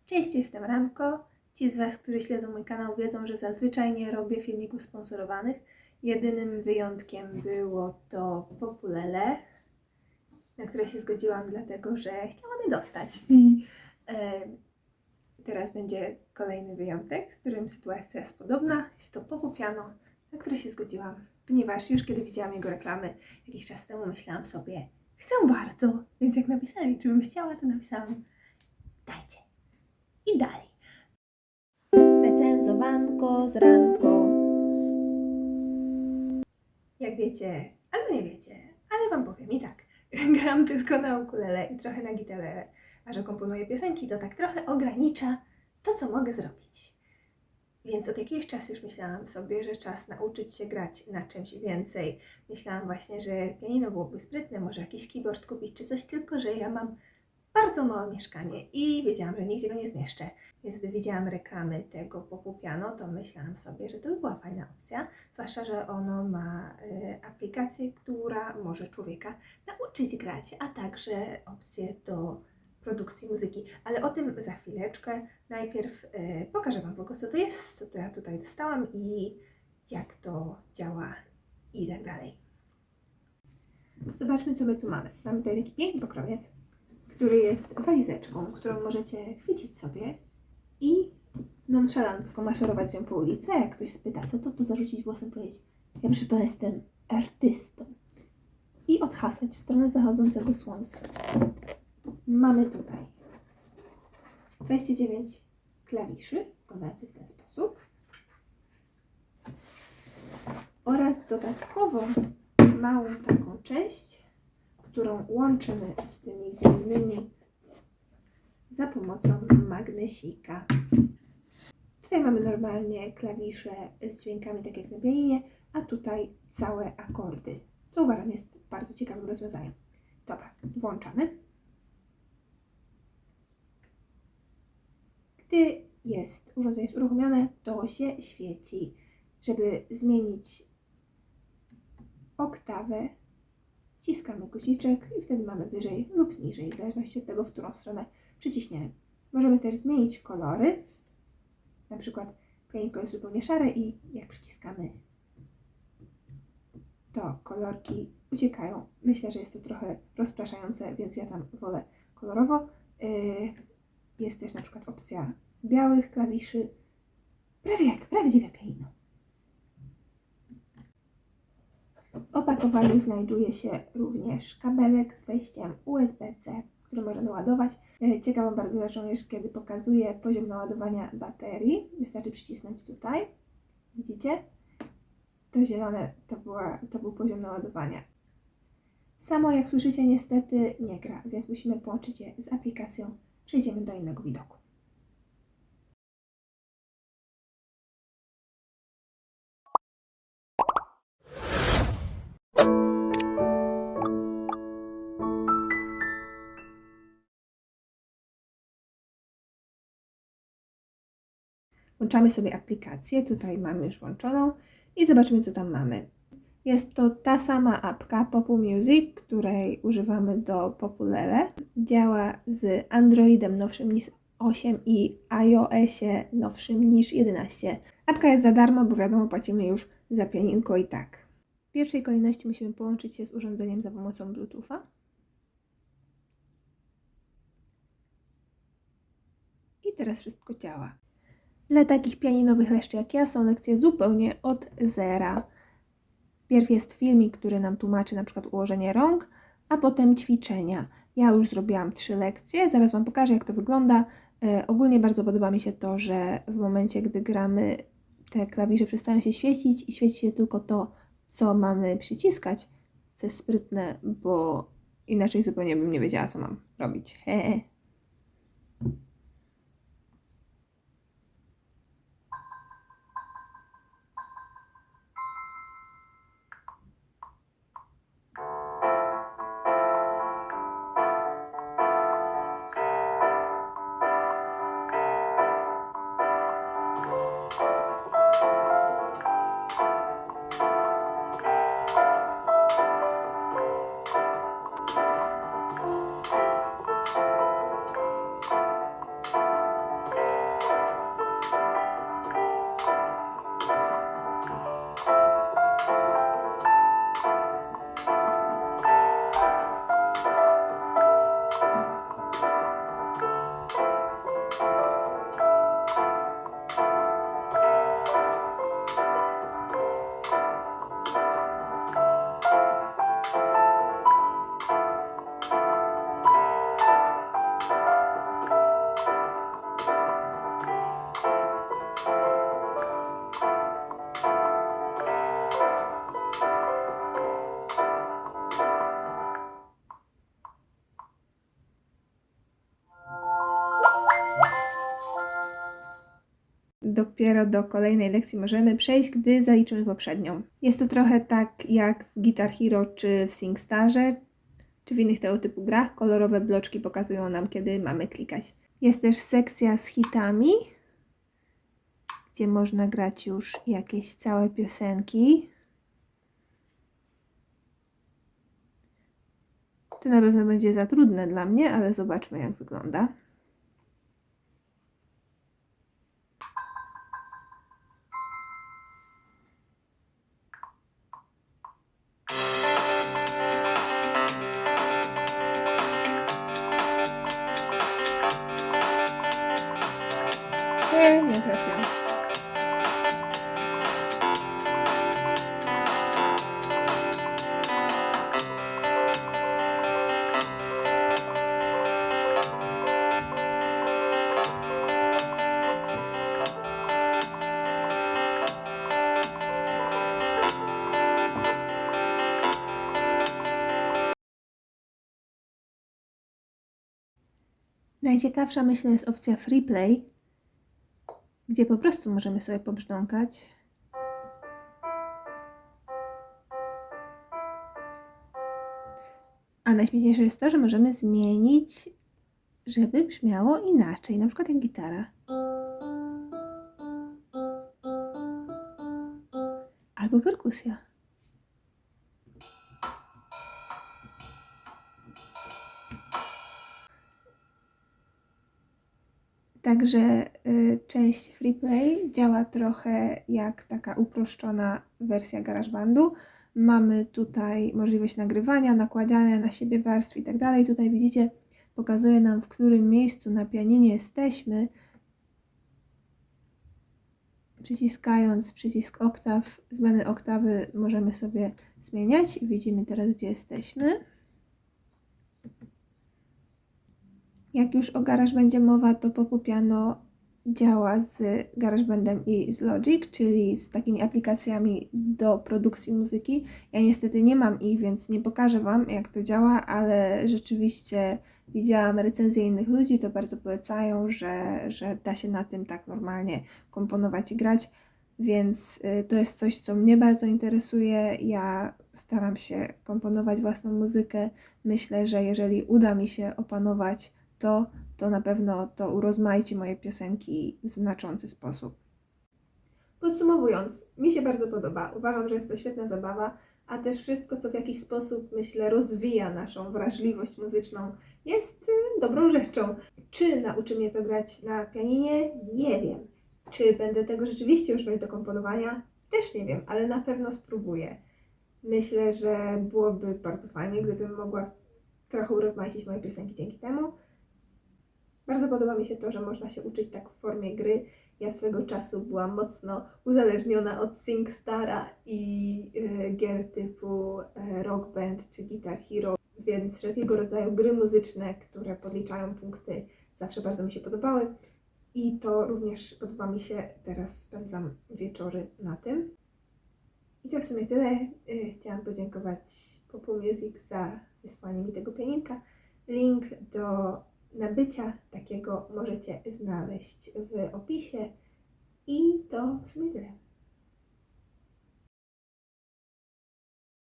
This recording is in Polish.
Cześć, jestem Ranko. Ci z Was, którzy śledzą mój kanał, wiedzą, że zazwyczaj nie robię filmików sponsorowanych. Jedynym wyjątkiem było to Populele, na które się zgodziłam, dlatego że chciałam je dostać. Teraz będzie kolejny wyjątek, z którym sytuacja jest podobna. Jest to Popu Piano, na które się zgodziłam, ponieważ już kiedy widziałam jego reklamy jakiś czas temu, myślałam sobie, chcę bardzo, więc jak napisali, czy bym chciała, to napisałam, dajcie. I dalej. Recenzowanko z Ranko. Jak wiecie, albo nie wiecie, ale Wam powiem i tak. Gram tylko na ukulele i trochę na gitarze, a że komponuję piosenki, to tak trochę ogranicza to, co mogę zrobić. Więc od jakiegoś czasu już myślałam sobie, że czas nauczyć się grać na czymś więcej. Myślałam właśnie, że pianino byłoby sprytne, może jakiś keyboard kupić czy coś, tylko że ja mam bardzo małe mieszkanie i wiedziałam, że nigdzie go nie zmieszczę. Więc gdy widziałam reklamy tego Popu Piano, to myślałam sobie, że to by była fajna opcja, zwłaszcza, że ono ma aplikację, która może człowieka nauczyć grać, a także opcję do produkcji muzyki. Ale o tym za chwileczkę. Najpierw pokażę Wam w ogóle, co to jest, co to ja tutaj dostałam i jak to działa i tak dalej. Zobaczmy, co my tu mamy. Mamy tutaj taki piękny pokrowiec, który jest walizeczką, którą możecie chwycić sobie i nonszalancko maszerować z nią po ulicy, a jak ktoś spyta, co to zarzucić włosem, powiedzieć, ja proszę pana jestem artystą. I odhasać w stronę zachodzącego słońca. Mamy tutaj 29 klawiszy, wyglądających w ten sposób. Oraz dodatkowo małą taką część, którą łączymy z tymi głównymi za pomocą magnesika. Tutaj mamy normalnie klawisze z dźwiękami, tak jak na pianinie, a tutaj całe akordy, co uważam jest bardzo ciekawym rozwiązaniem. Dobra, włączamy. Gdy urządzenie jest uruchomione, to się świeci. Żeby zmienić oktawę, wciskamy guziczek i wtedy mamy wyżej lub niżej, w zależności od tego, w którą stronę przyciśniemy. Możemy też zmienić kolory. Na przykład pianino jest zupełnie szare i jak przyciskamy, to kolorki uciekają. Myślę, że jest to trochę rozpraszające, więc ja tam wolę kolorowo. Jest też na przykład opcja białych klawiszy, prawie jak prawdziwe pianino. W opakowaniu znajduje się również kabelek z wejściem USB-C, który możemy ładować. Ciekawą bardzo rzeczą jest, kiedy pokazuje poziom naładowania baterii. Wystarczy przycisnąć tutaj. Widzicie? To zielone to był poziom naładowania. Samo jak słyszycie niestety nie gra, więc musimy połączyć je z aplikacją. Przejdziemy do innego widoku. Włączamy sobie aplikację, tutaj mamy już włączoną i zobaczymy, co tam mamy. Jest to ta sama apka Popu Music, której używamy do Populele. Działa z Androidem nowszym niż 8 i iOSie nowszym niż 11. Apka jest za darmo, bo wiadomo, płacimy już za pianinko i tak. W pierwszej kolejności musimy połączyć się z urządzeniem za pomocą Bluetootha. I teraz wszystko działa. Dla takich pianinowych leszczy jak ja są lekcje zupełnie od zera. Wpierw jest filmik, który nam tłumaczy na przykład ułożenie rąk, a potem ćwiczenia. Ja już zrobiłam 3 lekcje, zaraz Wam pokażę, jak to wygląda. Ogólnie bardzo podoba mi się to, że w momencie, gdy gramy, te klawisze przestają się świecić i świeci się tylko to, co mamy przyciskać, co jest sprytne, bo inaczej zupełnie bym nie wiedziała, co mam robić. dopiero do kolejnej lekcji możemy przejść, gdy zaliczymy poprzednią. Jest to trochę tak jak w Guitar Hero czy w SingStarze, czy w innych tego typu grach. Kolorowe bloczki pokazują nam, kiedy mamy klikać. Jest też sekcja z hitami, gdzie można grać już jakieś całe piosenki. To na pewno będzie za trudne dla mnie, ale zobaczmy, jak wygląda. Nie trafiłam. Najciekawsza, myślę, jest opcja Free Play, gdzie po prostu możemy sobie pobrzdąkać. A najśmieszniejsze jest to, że możemy zmienić, żeby brzmiało inaczej, na przykład jak gitara. Albo perkusja. Także część Freeplay działa trochę jak taka uproszczona wersja GarageBandu. Mamy tutaj możliwość nagrywania, nakładania na siebie warstw i tak dalej. Tutaj widzicie, pokazuje nam, w którym miejscu na pianinie jesteśmy. Przyciskając przycisk oktaw, zmiany oktawy możemy sobie zmieniać i widzimy teraz, gdzie jesteśmy. Jak już o GarageBandzie mowa, to Popu Piano działa z GarageBandem i z Logic, czyli z takimi aplikacjami do produkcji muzyki. Ja niestety nie mam ich, więc nie pokażę Wam, jak to działa, ale rzeczywiście widziałam recenzje innych ludzi, to bardzo polecają, że da się na tym tak normalnie komponować i grać, więc to jest coś, co mnie bardzo interesuje. Ja staram się komponować własną muzykę. Myślę, że jeżeli uda mi się opanować to na pewno to urozmaici moje piosenki w znaczący sposób. Podsumowując, mi się bardzo podoba. Uważam, że jest to świetna zabawa, a też wszystko, co w jakiś sposób, myślę, rozwija naszą wrażliwość muzyczną, jest dobrą rzeczą. Czy nauczy mnie to grać na pianinie? Nie wiem. Czy będę tego rzeczywiście używać do komponowania? Też nie wiem, ale na pewno spróbuję. Myślę, że byłoby bardzo fajnie, gdybym mogła trochę urozmaicić moje piosenki dzięki temu. Bardzo podoba mi się to, że można się uczyć tak w formie gry. Ja swego czasu byłam mocno uzależniona od SingStara i gier typu Rock Band czy Guitar Hero, więc wszelkiego rodzaju gry muzyczne, które podliczają punkty, zawsze bardzo mi się podobały. I to również podoba mi się, teraz spędzam wieczory na tym. I to w sumie tyle. Chciałam podziękować Popu Music za wysłanie mi tego pianinka. Link do nabycia takiego możecie znaleźć w opisie. I to w sumie tyle.